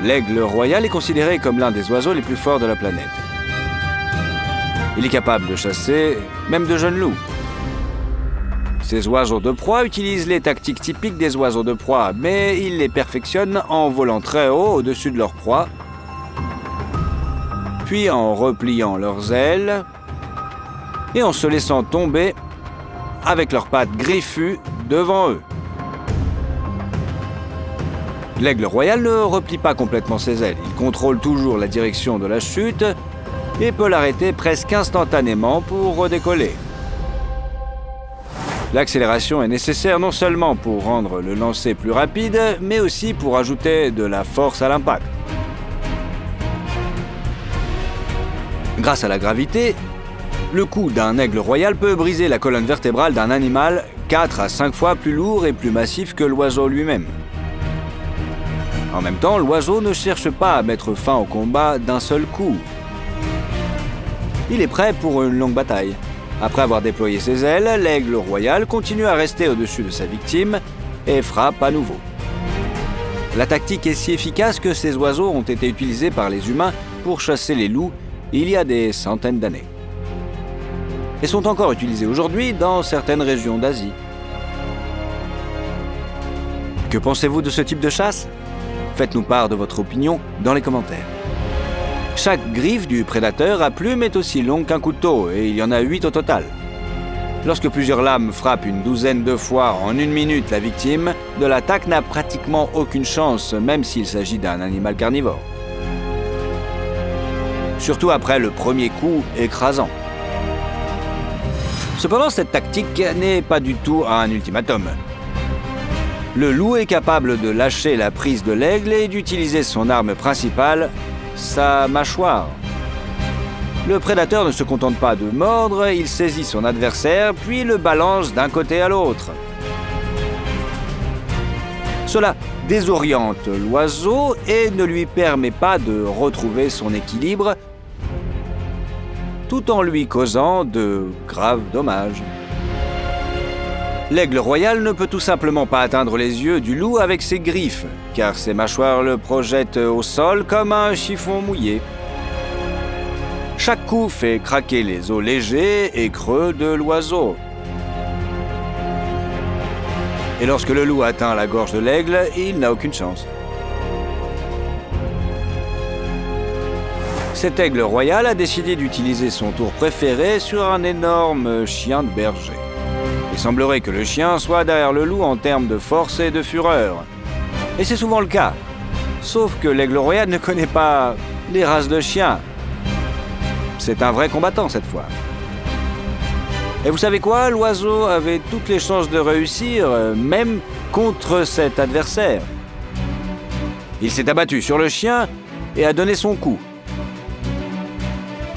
L'aigle royal est considéré comme l'un des oiseaux les plus forts de la planète. Il est capable de chasser même de jeunes loups. Ces oiseaux de proie utilisent les tactiques typiques des oiseaux de proie, mais ils les perfectionnent en volant très haut au-dessus de leur proie, puis en repliant leurs ailes et en se laissant tomber avec leurs pattes griffues devant eux. L'aigle royal ne replie pas complètement ses ailes. Il contrôle toujours la direction de la chute et peut l'arrêter presque instantanément pour redécoller. L'accélération est nécessaire non seulement pour rendre le lancer plus rapide, mais aussi pour ajouter de la force à l'impact. Grâce à la gravité, le coup d'un aigle royal peut briser la colonne vertébrale d'un animal 4 à 5 fois plus lourd et plus massif que l'oiseau lui-même. En même temps, l'oiseau ne cherche pas à mettre fin au combat d'un seul coup. Il est prêt pour une longue bataille. Après avoir déployé ses ailes, l'aigle royal continue à rester au-dessus de sa victime et frappe à nouveau. La tactique est si efficace que ces oiseaux ont été utilisés par les humains pour chasser les loups il y a des centaines d'années. Et sont encore utilisés aujourd'hui dans certaines régions d'Asie. Que pensez-vous de ce type de chasse? Faites-nous part de votre opinion dans les commentaires. Chaque griffe du prédateur à plume est aussi longue qu'un couteau, et il y en a 8 au total. Lorsque plusieurs lames frappent une douzaine de fois en 1 minute la victime, de l'attaque n'a pratiquement aucune chance, même s'il s'agit d'un animal carnivore. Surtout après le premier coup écrasant. Cependant, cette tactique n'est pas du tout un ultimatum. Le loup est capable de lâcher la prise de l'aigle et d'utiliser son arme principale, sa mâchoire. Le prédateur ne se contente pas de mordre, il saisit son adversaire puis le balance d'un côté à l'autre. Cela désoriente l'oiseau et ne lui permet pas de retrouver son équilibre, tout en lui causant de graves dommages. L'aigle royal ne peut tout simplement pas atteindre les yeux du loup avec ses griffes, car ses mâchoires le projettent au sol comme un chiffon mouillé. Chaque coup fait craquer les os légers et creux de l'oiseau. Et lorsque le loup atteint la gorge de l'aigle, il n'a aucune chance. Cet aigle royal a décidé d'utiliser son tour préféré sur un énorme chien de berger. Il semblerait que le chien soit derrière le loup en termes de force et de fureur. Et c'est souvent le cas. Sauf que l'aigle royal ne connaît pas les races de chiens. C'est un vrai combattant cette fois. Et vous savez quoi? L'oiseau avait toutes les chances de réussir, même contre cet adversaire. Il s'est abattu sur le chien et a donné son coup.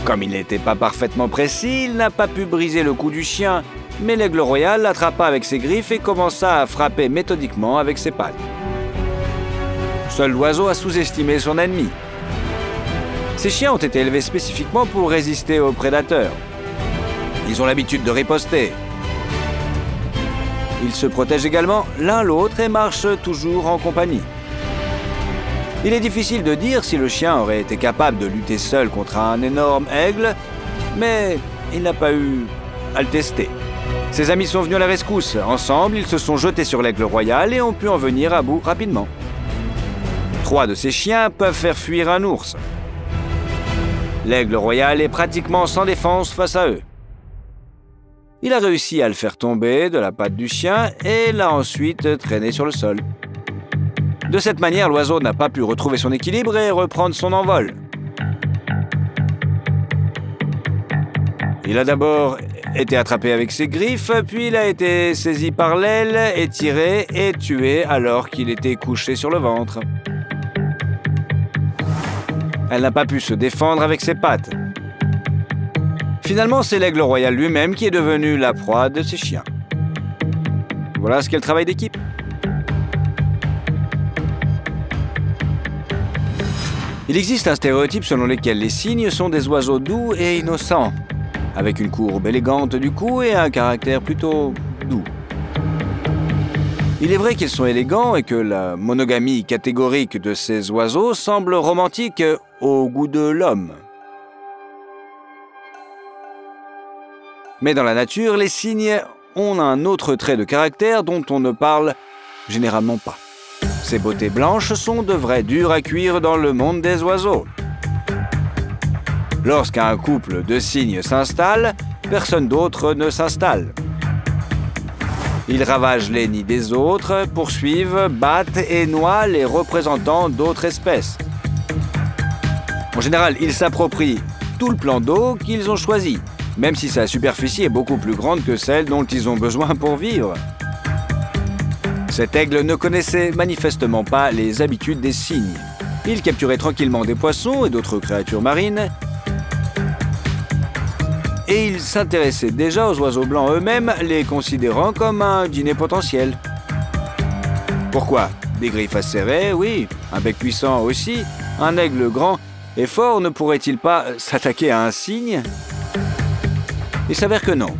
Comme il n'était pas parfaitement précis, il n'a pas pu briser le cou du chien, mais l'aigle royal l'attrapa avec ses griffes et commença à frapper méthodiquement avec ses pattes. Seul l'oiseau a sous-estimé son ennemi. Ces chiens ont été élevés spécifiquement pour résister aux prédateurs. Ils ont l'habitude de riposter. Ils se protègent également l'un l'autre et marchent toujours en compagnie. Il est difficile de dire si le chien aurait été capable de lutter seul contre un énorme aigle, mais il n'a pas eu à le tester. Ses amis sont venus à la rescousse. Ensemble, ils se sont jetés sur l'aigle royal et ont pu en venir à bout rapidement. 3 de ces chiens peuvent faire fuir un ours. L'aigle royal est pratiquement sans défense face à eux. Il a réussi à le faire tomber de la patte du chien et l'a ensuite traîné sur le sol. De cette manière, l'oiseau n'a pas pu retrouver son équilibre et reprendre son envol. Il a d'abord été attrapé avec ses griffes, puis il a été saisi par l'aile, étiré et tué alors qu'il était couché sur le ventre. Elle n'a pas pu se défendre avec ses pattes. Finalement, c'est l'aigle royal lui-même qui est devenu la proie de ses chiens. Voilà ce qu'est le travail d'équipe. Il existe un stéréotype selon lequel les cygnes sont des oiseaux doux et innocents, avec une courbe élégante du cou et un caractère plutôt doux. Il est vrai qu'ils sont élégants et que la monogamie catégorique de ces oiseaux semble romantique au goût de l'homme. Mais dans la nature, les cygnes ont un autre trait de caractère dont on ne parle généralement pas. Ces beautés blanches sont de vrais durs à cuire dans le monde des oiseaux. Lorsqu'un couple de cygnes s'installe, personne d'autre ne s'installe. Ils ravagent les nids des autres, poursuivent, battent et noient les représentants d'autres espèces. En général, ils s'approprient tout le plan d'eau qu'ils ont choisi, même si sa superficie est beaucoup plus grande que celle dont ils ont besoin pour vivre. Cet aigle ne connaissait manifestement pas les habitudes des cygnes. Il capturait tranquillement des poissons et d'autres créatures marines, et il s'intéressait déjà aux oiseaux blancs eux-mêmes, les considérant comme un dîner potentiel. Pourquoi? Des griffes acérées, oui, un bec puissant aussi. Un aigle grand et fort ne pourrait-il pas s'attaquer à un cygne? Il s'avère que non.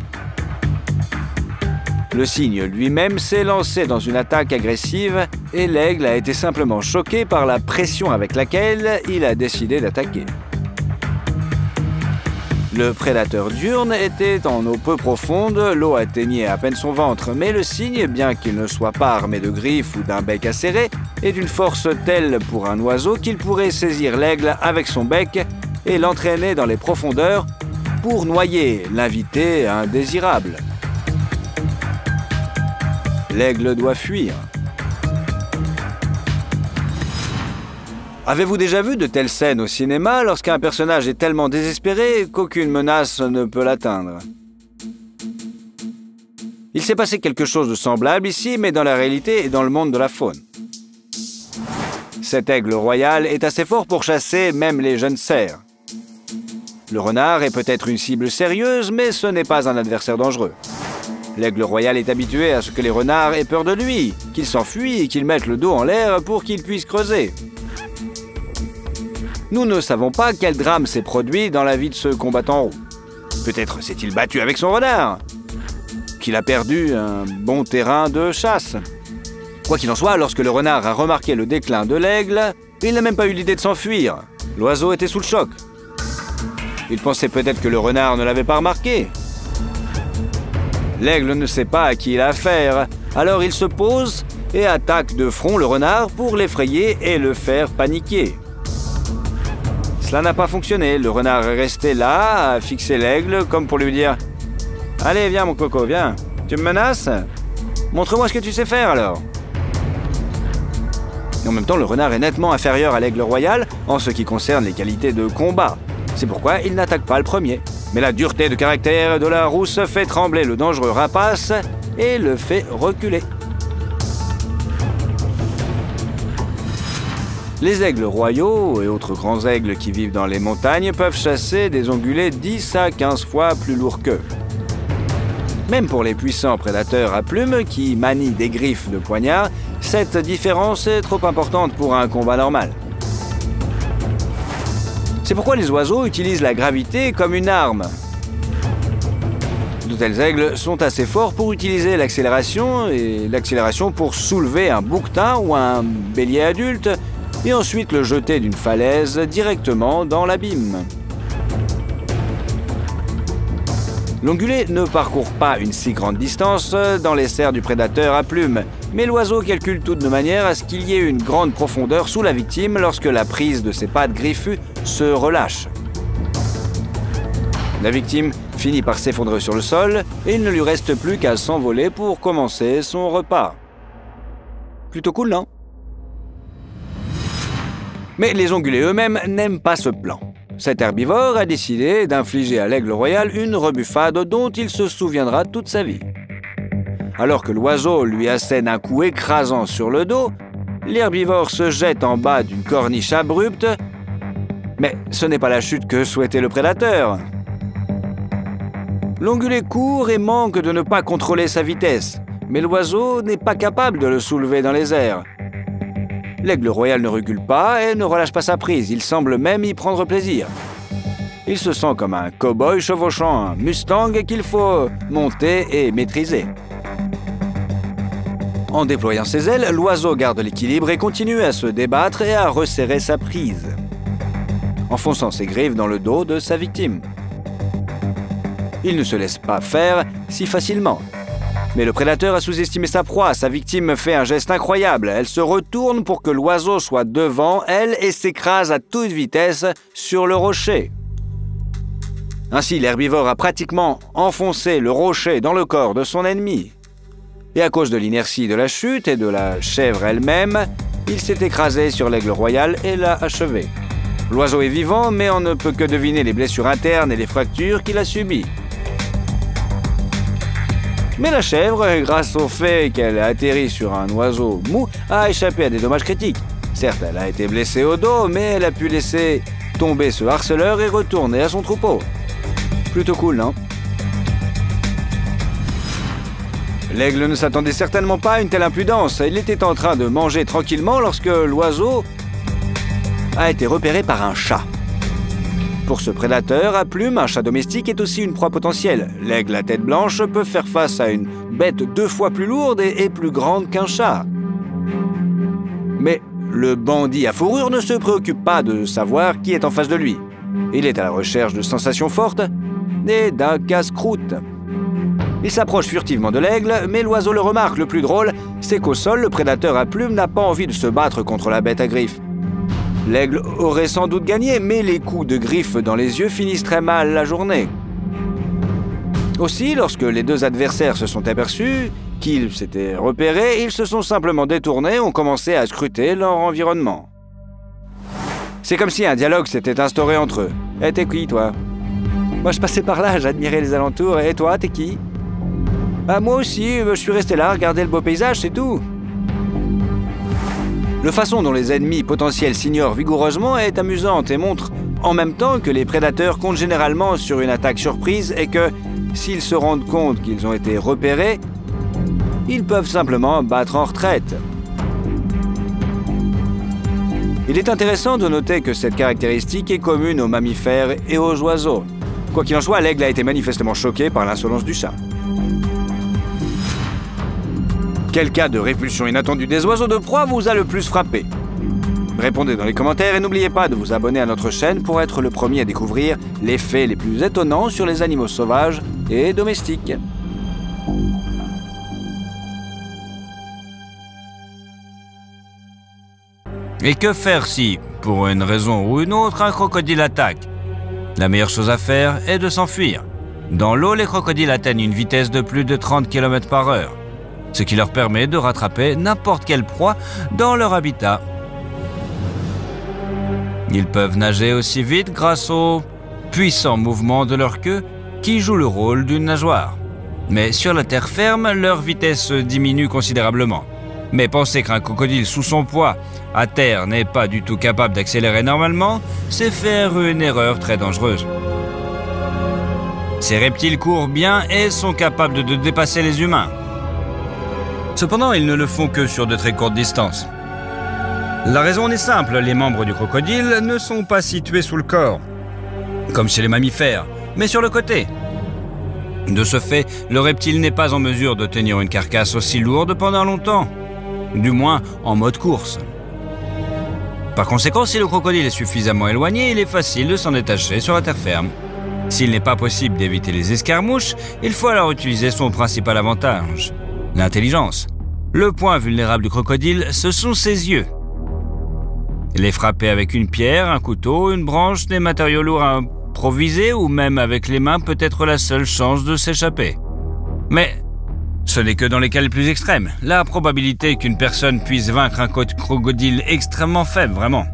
Le cygne lui-même s'est lancé dans une attaque agressive et l'aigle a été simplement choqué par la pression avec laquelle il a décidé d'attaquer. Le prédateur diurne était en eau peu profonde, l'eau atteignait à peine son ventre, mais le cygne, bien qu'il ne soit pas armé de griffes ou d'un bec acéré, est d'une force telle pour un oiseau qu'il pourrait saisir l'aigle avec son bec et l'entraîner dans les profondeurs pour noyer l'invité indésirable. L'aigle doit fuir. Avez-vous déjà vu de telles scènes au cinéma lorsqu'un personnage est tellement désespéré qu'aucune menace ne peut l'atteindre? Il s'est passé quelque chose de semblable ici, mais dans la réalité et dans le monde de la faune. Cet aigle royal est assez fort pour chasser même les jeunes cerfs. Le renard est peut-être une cible sérieuse, mais ce n'est pas un adversaire dangereux. L'aigle royal est habitué à ce que les renards aient peur de lui, qu'il s'enfuit et qu'il mette le dos en l'air pour qu'il puisse creuser. Nous ne savons pas quel drame s'est produit dans la vie de ce combattant roux. Peut-être s'est-il battu avec son renard, qu'il a perdu un bon terrain de chasse. Quoi qu'il en soit, lorsque le renard a remarqué le déclin de l'aigle, il n'a même pas eu l'idée de s'enfuir. L'oiseau était sous le choc. Il pensait peut-être que le renard ne l'avait pas remarqué. L'aigle ne sait pas à qui il a affaire, alors il se pose et attaque de front le renard pour l'effrayer et le faire paniquer. Cela n'a pas fonctionné, le renard est resté là, à fixer l'aigle, comme pour lui dire « Allez, viens mon coco, viens, tu me menaces? Montre-moi ce que tu sais faire alors !» Et en même temps, le renard est nettement inférieur à l'aigle royal en ce qui concerne les qualités de combat. C'est pourquoi il n'attaque pas le premier. Mais la dureté de caractère de la rousse fait trembler le dangereux rapace et le fait reculer. Les aigles royaux et autres grands aigles qui vivent dans les montagnes peuvent chasser des ongulés 10 à 15 fois plus lourds qu'eux. Même pour les puissants prédateurs à plumes qui manient des griffes de poignard, cette différence est trop importante pour un combat normal. C'est pourquoi les oiseaux utilisent la gravité comme une arme. De tels aigles sont assez forts pour utiliser l'accélération et l'accélération pour soulever un bouquetin ou un bélier adulte et ensuite le jeter d'une falaise directement dans l'abîme. L'ongulé ne parcourt pas une si grande distance dans les serres du prédateur à plumes, mais l'oiseau calcule tout de manière à ce qu'il y ait une grande profondeur sous la victime lorsque la prise de ses pattes griffues se relâche. La victime finit par s'effondrer sur le sol et il ne lui reste plus qu'à s'envoler pour commencer son repas. Plutôt cool, non? Mais les ongulés eux-mêmes n'aiment pas ce plan. Cet herbivore a décidé d'infliger à l'aigle royal une rebuffade dont il se souviendra toute sa vie. Alors que l'oiseau lui assène un coup écrasant sur le dos, l'herbivore se jette en bas d'une corniche abrupte. Mais ce n'est pas la chute que souhaitait le prédateur. L'ongulé court et manque de ne pas contrôler sa vitesse, mais l'oiseau n'est pas capable de le soulever dans les airs. L'aigle royal ne recule pas et ne relâche pas sa prise, il semble même y prendre plaisir. Il se sent comme un cow-boy chevauchant un Mustang qu'il faut monter et maîtriser. En déployant ses ailes, l'oiseau garde l'équilibre et continue à se débattre et à resserrer sa prise, enfonçant ses griffes dans le dos de sa victime. Il ne se laisse pas faire si facilement. Mais le prédateur a sous-estimé sa proie. Sa victime fait un geste incroyable. Elle se retourne pour que l'oiseau soit devant elle et s'écrase à toute vitesse sur le rocher. Ainsi, l'herbivore a pratiquement enfoncé le rocher dans le corps de son ennemi. Et à cause de l'inertie de la chute et de la chèvre elle-même, il s'est écrasé sur l'aigle royal et l'a achevé. L'oiseau est vivant, mais on ne peut que deviner les blessures internes et les fractures qu'il a subies. Mais la chèvre, grâce au fait qu'elle a atterri sur un oiseau mou, a échappé à des dommages critiques. Certes, elle a été blessée au dos, mais elle a pu laisser tomber ce harceleur et retourner à son troupeau. Plutôt cool, non? L'aigle ne s'attendait certainement pas à une telle impudence. Il était en train de manger tranquillement lorsque l'oiseau a été repéré par un chat. Pour ce prédateur à plumes, un chat domestique est aussi une proie potentielle. L'aigle à tête blanche peut faire face à une bête 2 fois plus lourde et plus grande qu'un chat. Mais le bandit à fourrure ne se préoccupe pas de savoir qui est en face de lui. Il est à la recherche de sensations fortes et d'un casse-croûte. Il s'approche furtivement de l'aigle, mais l'oiseau le remarque. Le plus drôle, c'est qu'au sol, le prédateur à plumes n'a pas envie de se battre contre la bête à griffes. L'aigle aurait sans doute gagné, mais les coups de griffes dans les yeux finissent très mal la journée. Aussi, lorsque les deux adversaires se sont aperçus qu'ils s'étaient repérés, ils se sont simplement détournés et ont commencé à scruter leur environnement. C'est comme si un dialogue s'était instauré entre eux. « Eh, t'es qui, toi ?»« Moi, je passais par là, j'admirais les alentours. Et toi, t'es qui ?»« Ah, moi aussi, je suis resté là, regarder le beau paysage, c'est tout. » La façon dont les ennemis potentiels s'ignorent vigoureusement est amusante et montre en même temps que les prédateurs comptent généralement sur une attaque surprise et que, s'ils se rendent compte qu'ils ont été repérés, ils peuvent simplement battre en retraite. Il est intéressant de noter que cette caractéristique est commune aux mammifères et aux oiseaux. Quoi qu'il en soit, l'aigle a été manifestement choqué par l'insolence du chat. Quel cas de répulsion inattendue des oiseaux de proie vous a le plus frappé? Répondez dans les commentaires et n'oubliez pas de vous abonner à notre chaîne pour être le premier à découvrir les faits les plus étonnants sur les animaux sauvages et domestiques. Et que faire si, pour une raison ou une autre, un crocodile attaque? La meilleure chose à faire est de s'enfuir. Dans l'eau, les crocodiles atteignent une vitesse de plus de 30 km/h. Ce qui leur permet de rattraper n'importe quelle proie dans leur habitat. Ils peuvent nager aussi vite grâce au puissant mouvement de leur queue qui joue le rôle d'une nageoire. Mais sur la terre ferme, leur vitesse diminue considérablement. Mais penser qu'un crocodile sous son poids à terre n'est pas du tout capable d'accélérer normalement, c'est faire une erreur très dangereuse. Ces reptiles courent bien et sont capables de dépasser les humains. Cependant, ils ne le font que sur de très courtes distances. La raison en est simple, les membres du crocodile ne sont pas situés sous le corps, comme chez les mammifères, mais sur le côté. De ce fait, le reptile n'est pas en mesure de tenir une carcasse aussi lourde pendant longtemps, du moins en mode course. Par conséquent, si le crocodile est suffisamment éloigné, il est facile de s'en détacher sur la terre ferme. S'il n'est pas possible d'éviter les escarmouches, il faut alors utiliser son principal avantage, l'intelligence. Le point vulnérable du crocodile, ce sont ses yeux. Les frapper avec une pierre, un couteau, une branche, des matériaux lourds improvisés ou même avec les mains peut être la seule chance de s'échapper. Mais ce n'est que dans les cas les plus extrêmes. La probabilité qu'une personne puisse vaincre un crocodile est extrêmement faible, vraiment.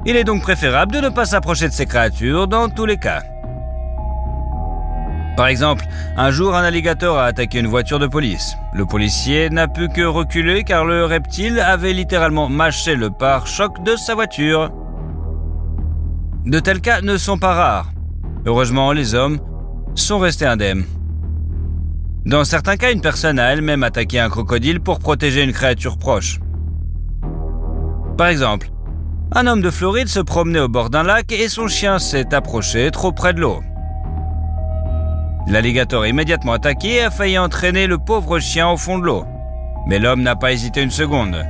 Il est donc préférable de ne pas s'approcher de ces créatures dans tous les cas. Par exemple, un jour, un alligator a attaqué une voiture de police. Le policier n'a pu que reculer car le reptile avait littéralement mâché le pare-choc de sa voiture. De tels cas ne sont pas rares. Heureusement, les hommes sont restés indemnes. Dans certains cas, une personne a elle-même attaqué un crocodile pour protéger une créature proche. Par exemple, un homme de Floride se promenait au bord d'un lac et son chien s'est approché trop près de l'eau. L'alligator a immédiatement attaqué et a failli entraîner le pauvre chien au fond de l'eau. Mais l'homme n'a pas hésité une seconde.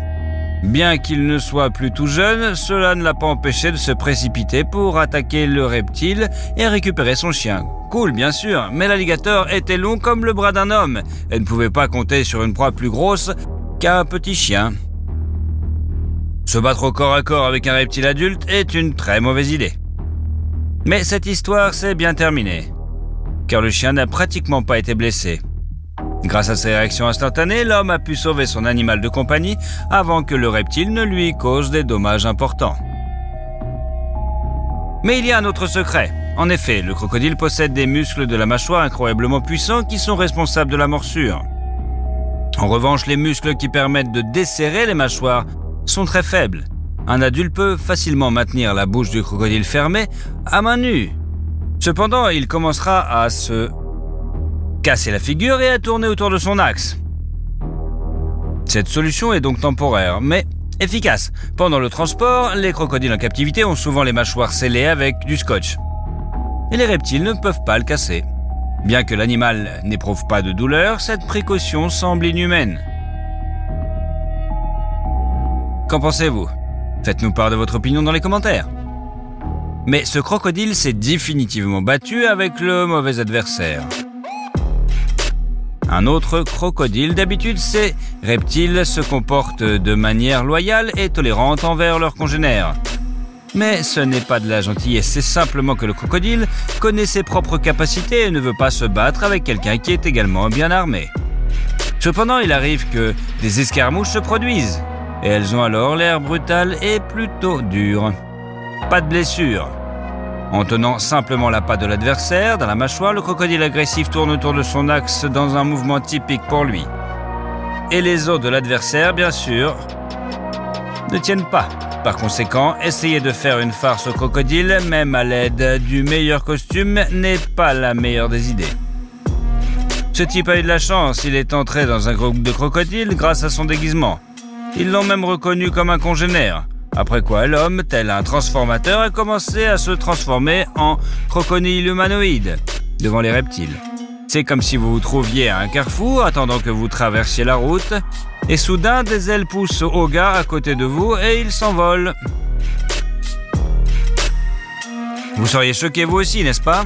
Bien qu'il ne soit plus tout jeune, cela ne l'a pas empêché de se précipiter pour attaquer le reptile et récupérer son chien. Cool, bien sûr, mais l'alligator était long comme le bras d'un homme et ne pouvait pas compter sur une proie plus grosse qu'un petit chien. Se battre au corps à corps avec un reptile adulte est une très mauvaise idée. Mais cette histoire s'est bien terminée, car le chien n'a pratiquement pas été blessé. Grâce à ses réactions instantanées, l'homme a pu sauver son animal de compagnie avant que le reptile ne lui cause des dommages importants. Mais il y a un autre secret. En effet, le crocodile possède des muscles de la mâchoire incroyablement puissants qui sont responsables de la morsure. En revanche, les muscles qui permettent de desserrer les mâchoires sont très faibles. Un adulte peut facilement maintenir la bouche du crocodile fermée à main nue. Cependant, il commencera à se casser la figure et à tourner autour de son axe. Cette solution est donc temporaire, mais efficace. Pendant le transport, les crocodiles en captivité ont souvent les mâchoires scellées avec du scotch. Et les reptiles ne peuvent pas le casser. Bien que l'animal n'éprouve pas de douleur, cette précaution semble inhumaine. Qu'en pensez-vous? Faites-nous part de votre opinion dans les commentaires. Mais ce crocodile s'est définitivement battu avec le mauvais adversaire. Un autre crocodile, d'habitude, ces reptiles se comportent de manière loyale et tolérante envers leurs congénères. Mais ce n'est pas de la gentillesse, c'est simplement que le crocodile connaît ses propres capacités et ne veut pas se battre avec quelqu'un qui est également bien armé. Cependant, il arrive que des escarmouches se produisent, et elles ont alors l'air brutales et plutôt dures. Pas de blessure. En tenant simplement la patte de l'adversaire dans la mâchoire, le crocodile agressif tourne autour de son axe dans un mouvement typique pour lui. Et les os de l'adversaire, bien sûr, ne tiennent pas. Par conséquent, essayer de faire une farce au crocodile, même à l'aide du meilleur costume, n'est pas la meilleure des idées. Ce type a eu de la chance, il est entré dans un groupe de crocodiles grâce à son déguisement. Ils l'ont même reconnu comme un congénère. Après quoi, l'homme, tel un transformateur, a commencé à se transformer en crocodile humanoïde devant les reptiles. C'est comme si vous vous trouviez à un carrefour, attendant que vous traversiez la route, et soudain, des ailes poussent au gars à côté de vous et il s'envole. Vous seriez choqué vous aussi, n'est-ce pas?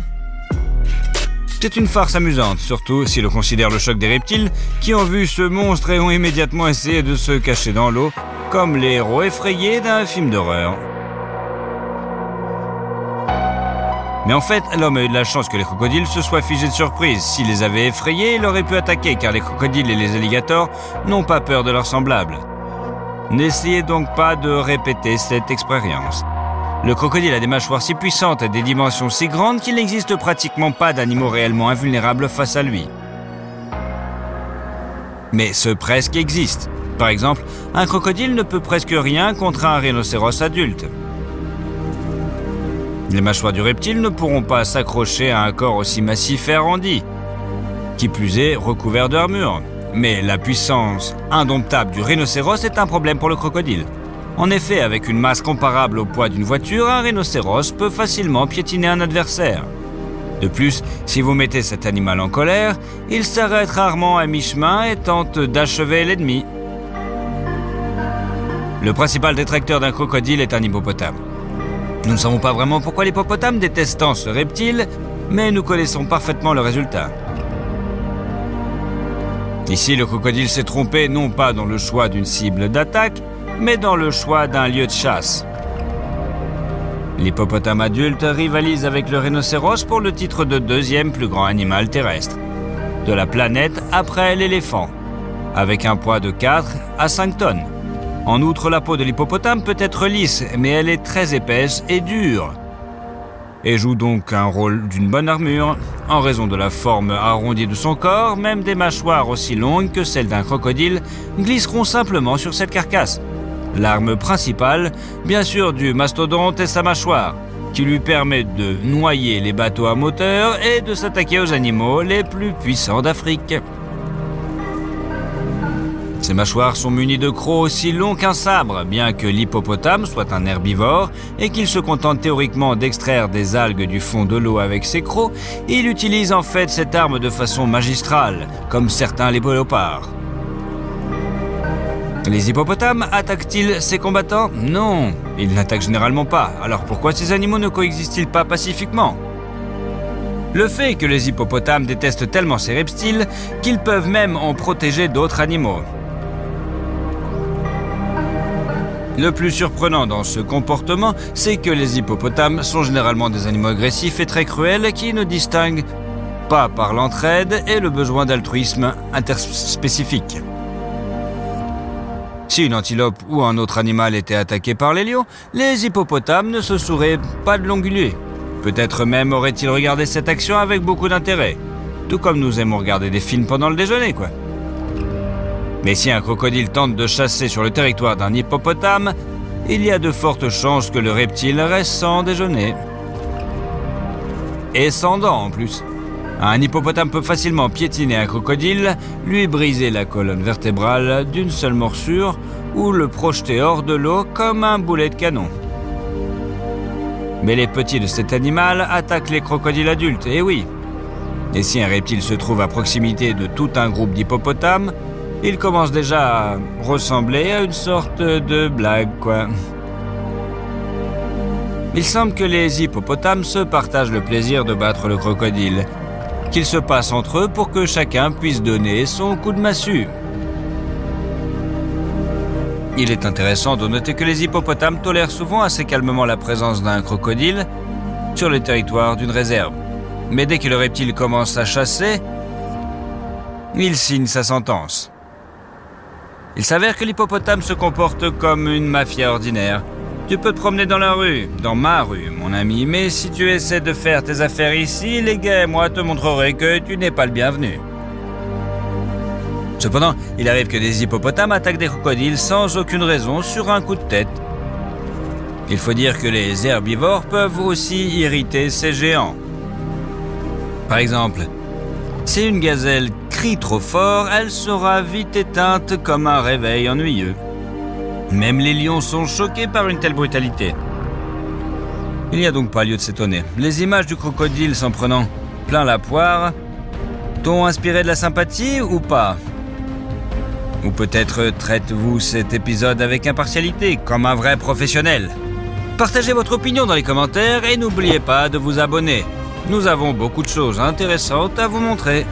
C'est une farce amusante, surtout si l'on considère le choc des reptiles qui ont vu ce monstre et ont immédiatement essayé de se cacher dans l'eau, comme les héros effrayés d'un film d'horreur. Mais en fait, l'homme a eu de la chance que les crocodiles se soient figés de surprise. S'il les avait effrayés, il aurait pu attaquer, car les crocodiles et les alligators n'ont pas peur de leurs semblables. N'essayez donc pas de répéter cette expérience. Le crocodile a des mâchoires si puissantes et des dimensions si grandes qu'il n'existe pratiquement pas d'animaux réellement invulnérables face à lui. Mais ce presque existe. Par exemple, un crocodile ne peut presque rien contre un rhinocéros adulte. Les mâchoires du reptile ne pourront pas s'accrocher à un corps aussi massif et arrondi, qui plus est recouvert d'armure. Mais la puissance indomptable du rhinocéros est un problème pour le crocodile. En effet, avec une masse comparable au poids d'une voiture, un rhinocéros peut facilement piétiner un adversaire. De plus, si vous mettez cet animal en colère, il s'arrête rarement à mi-chemin et tente d'achever l'ennemi. Le principal détracteur d'un crocodile est un hippopotame. Nous ne savons pas vraiment pourquoi l'hippopotame déteste tant ce reptile, mais nous connaissons parfaitement le résultat. Ici, le crocodile s'est trompé non pas dans le choix d'une cible d'attaque, mais dans le choix d'un lieu de chasse. L'hippopotame adulte rivalise avec le rhinocéros pour le titre de deuxième plus grand animal terrestre de la planète après l'éléphant, avec un poids de 4 à 5 tonnes. En outre, la peau de l'hippopotame peut être lisse, mais elle est très épaisse et dure, et joue donc un rôle d'une bonne armure. En raison de la forme arrondie de son corps, même des mâchoires aussi longues que celles d'un crocodile glisseront simplement sur cette carcasse. L'arme principale, bien sûr, du mastodonte est sa mâchoire, qui lui permet de noyer les bateaux à moteur et de s'attaquer aux animaux les plus puissants d'Afrique. Ces mâchoires sont munies de crocs aussi longs qu'un sabre, bien que l'hippopotame soit un herbivore et qu'il se contente théoriquement d'extraire des algues du fond de l'eau avec ses crocs, il utilise en fait cette arme de façon magistrale, comme certains léopards. Les hippopotames attaquent-ils ces combattants? Non, ils n'attaquent généralement pas. Alors pourquoi ces animaux ne coexistent-ils pas pacifiquement? Le fait est que les hippopotames détestent tellement ces reptiles qu'ils peuvent même en protéger d'autres animaux. Le plus surprenant dans ce comportement, c'est que les hippopotames sont généralement des animaux agressifs et très cruels qui ne distinguent pas par l'entraide et le besoin d'altruisme interspécifique. Si une antilope ou un autre animal était attaqué par les lions, les hippopotames ne se sauraient pas de l'onguler. Peut-être même auraient-ils regardé cette action avec beaucoup d'intérêt. Tout comme nous aimons regarder des films pendant le déjeuner, quoi. Mais si un crocodile tente de chasser sur le territoire d'un hippopotame, il y a de fortes chances que le reptile reste sans déjeuner. Et sans dents en plus. Un hippopotame peut facilement piétiner un crocodile, lui briser la colonne vertébrale d'une seule morsure ou le projeter hors de l'eau comme un boulet de canon. Mais les petits de cet animal attaquent les crocodiles adultes, et oui. Et si un reptile se trouve à proximité de tout un groupe d'hippopotames, il commence déjà à ressembler à une sorte de blague, quoi. Il semble que les hippopotames se partagent le plaisir de battre le crocodile, qu'ils se passent entre eux pour que chacun puisse donner son coup de massue. Il est intéressant de noter que les hippopotames tolèrent souvent assez calmement la présence d'un crocodile sur le territoire d'une réserve. Mais dès que le reptile commence à chasser, il signe sa sentence. Il s'avère que l'hippopotame se comporte comme une mafia ordinaire. Tu peux te promener dans la rue, dans ma rue, mon ami, mais si tu essaies de faire tes affaires ici, les gars et moi te montreraient que tu n'es pas le bienvenu. Cependant, il arrive que des hippopotames attaquent des crocodiles sans aucune raison sur un coup de tête. Il faut dire que les herbivores peuvent aussi irriter ces géants. Par exemple, si une gazelle crie trop fort, elle sera vite éteinte comme un réveil ennuyeux. Même les lions sont choqués par une telle brutalité. Il n'y a donc pas lieu de s'étonner. Les images du crocodile s'en prenant plein la poire t'ont inspiré de la sympathie ou pas? Ou peut-être traitez-vous cet épisode avec impartialité, comme un vrai professionnel? Partagez votre opinion dans les commentaires et n'oubliez pas de vous abonner. Nous avons beaucoup de choses intéressantes à vous montrer.